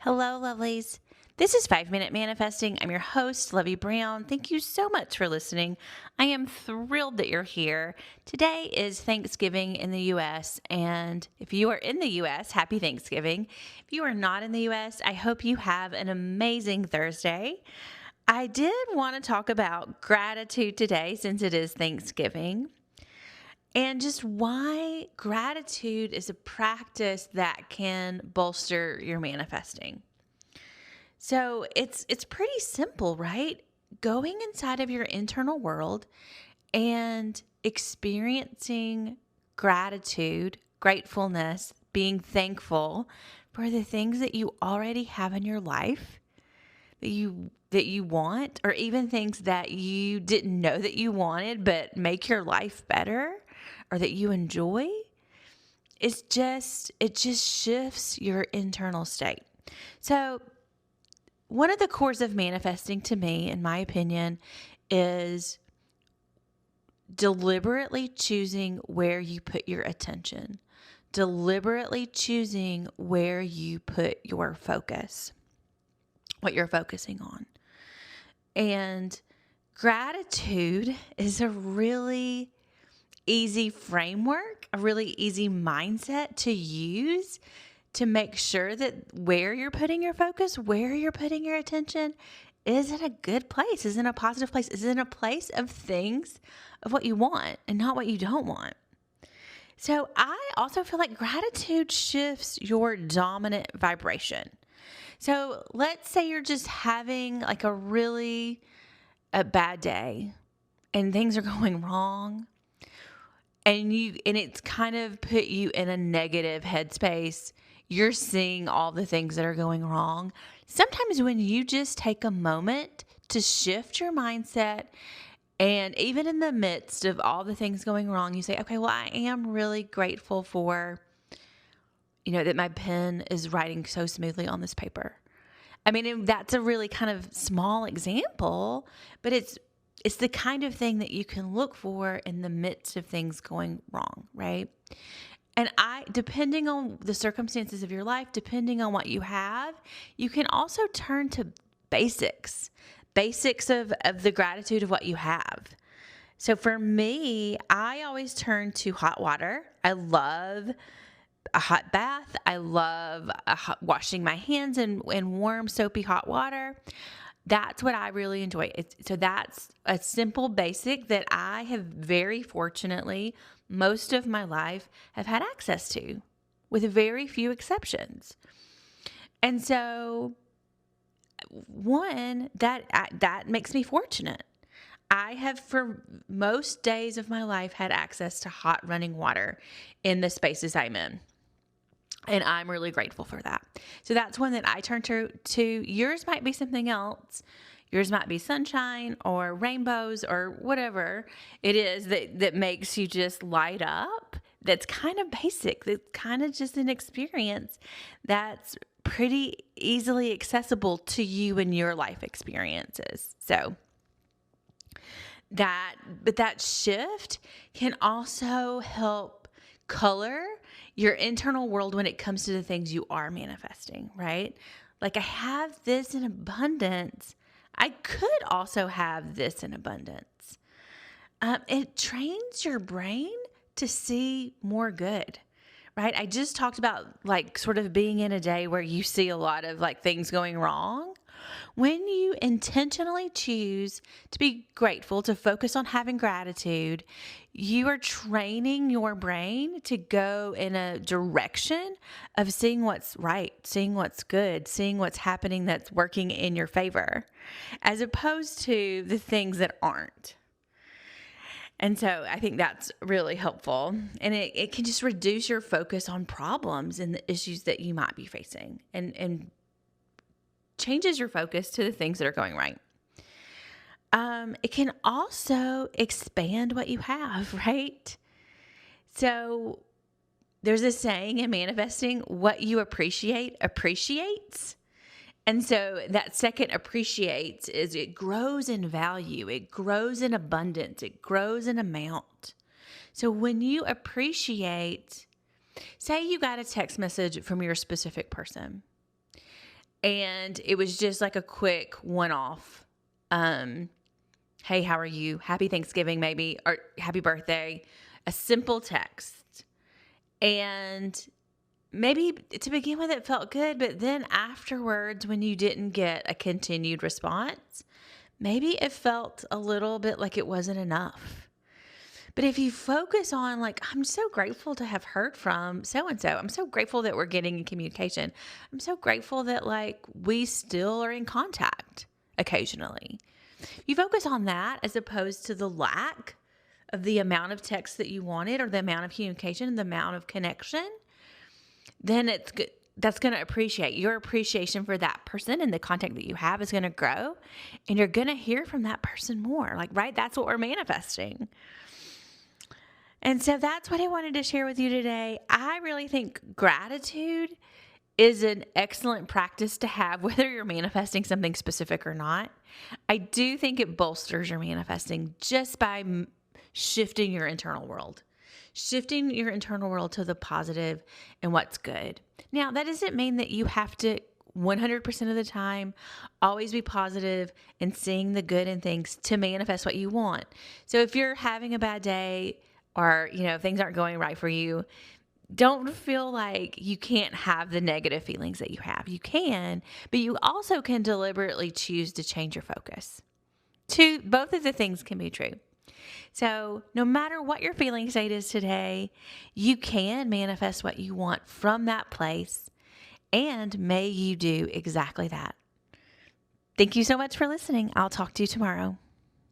Hello, lovelies. This is 5 Minute Manifesting. I'm your host, Lovey Brown. Thank you so much for listening. I am thrilled that you're here. Today is Thanksgiving in the U.S., and if you are in the U.S., happy Thanksgiving. If you are not in the U.S., I hope you have an amazing Thursday. I did want to talk about gratitude today since it is Thanksgiving. And just why gratitude is a practice that can bolster your manifesting. So it's pretty simple, right? Going inside of your internal world and experiencing gratitude, gratefulness, being thankful for the things that you already have in your life that you want, or even things that you didn't know that you wanted but make your life better or that you enjoy. It just shifts your internal state. So one of the cores of manifesting to me, in my opinion, is deliberately choosing where you put your attention, deliberately choosing where you put your focus, what you're focusing on. And gratitude is a really easy framework, a really easy mindset to use to make sure that where you're putting your focus, where you're putting your attention is in a good place, is in a positive place, is in a place of things of what you want and not what you don't want. So I also feel like gratitude shifts your dominant vibration. So let's say you're just having like a bad day and things are going wrong and it's kind of put you in a negative headspace. You're seeing all the things that are going wrong. Sometimes when you just take a moment to shift your mindset, and even in the midst of all the things going wrong, you say, okay, well, I am really grateful for, that my pen is writing so smoothly on this paper. I mean, that's a really kind of small example, but it's the kind of thing that you can look for in the midst of things going wrong, right? And depending on the circumstances of your life, depending on what you have, you can also turn to basics of the gratitude of what you have. So for me, I always turn to hot water. I love a hot bath. I love washing my hands in warm, soapy hot water. That's what I really enjoy. So that's a simple basic that I have very fortunately, most of my life, have had access to with very few exceptions. And so that makes me fortunate. I have, for most days of my life, had access to hot running water in the spaces I'm in. And I'm really grateful for that. So that's one that I turn to. Yours might be something else. Yours might be sunshine or rainbows or whatever it is that makes you just light up. That's kind of basic. That's kind of just an experience that's pretty easily accessible to you and your life experiences. But that shift can also help color your internal world when it comes to the things you are manifesting, right? Like, I have this in abundance. I could also have this in abundance. It trains your brain to see more good, right? I just talked about like sort of being in a day where you see a lot of like things going wrong. When you intentionally choose to be grateful, to focus on having gratitude, you are training your brain to go in a direction of seeing what's right, seeing what's good, seeing what's happening that's working in your favor, as opposed to the things that aren't. And so I think that's really helpful. And it can just reduce your focus on problems and the issues that you might be facing, and changes your focus to the things that are going right. It can also expand what you have, right? So there's a saying in manifesting, what you appreciate appreciates. And so that second appreciates is it grows in value, it grows in abundance, it grows in amount. So when you appreciate, say you got a text message from your specific person, And it was just like a quick one-off. Hey, how are you? Happy Thanksgiving, maybe, or happy birthday. A simple text. And maybe to begin with, it felt good, but then afterwards, when you didn't get a continued response, maybe it felt a little bit like it wasn't enough. But if you focus on, like, I'm so grateful to have heard from so-and-so. I'm so grateful that we're getting in communication. I'm so grateful that, like, we still are in contact occasionally. You focus on that as opposed to the lack of the amount of text that you wanted or the amount of communication, the amount of connection, then it's good. That's going to appreciate your appreciation for that person and the contact that you have is going to grow, and you're going to hear from that person more. Like, right? That's what we're manifesting. And so that's what I wanted to share with you today. I really think gratitude is an excellent practice to have, whether you're manifesting something specific or not. I do think it bolsters your manifesting just by shifting your internal world. Shifting your internal world to the positive and what's good. Now, that doesn't mean that you have to 100% of the time always be positive and seeing the good in things to manifest what you want. So if you're having a bad day or, things aren't going right for you, don't feel like you can't have the negative feelings that you have. You can, but you also can deliberately choose to change your focus. Both of the things can be true. So no matter what your feeling state is today, you can manifest what you want from that place, and may you do exactly that. Thank you so much for listening. I'll talk to you tomorrow.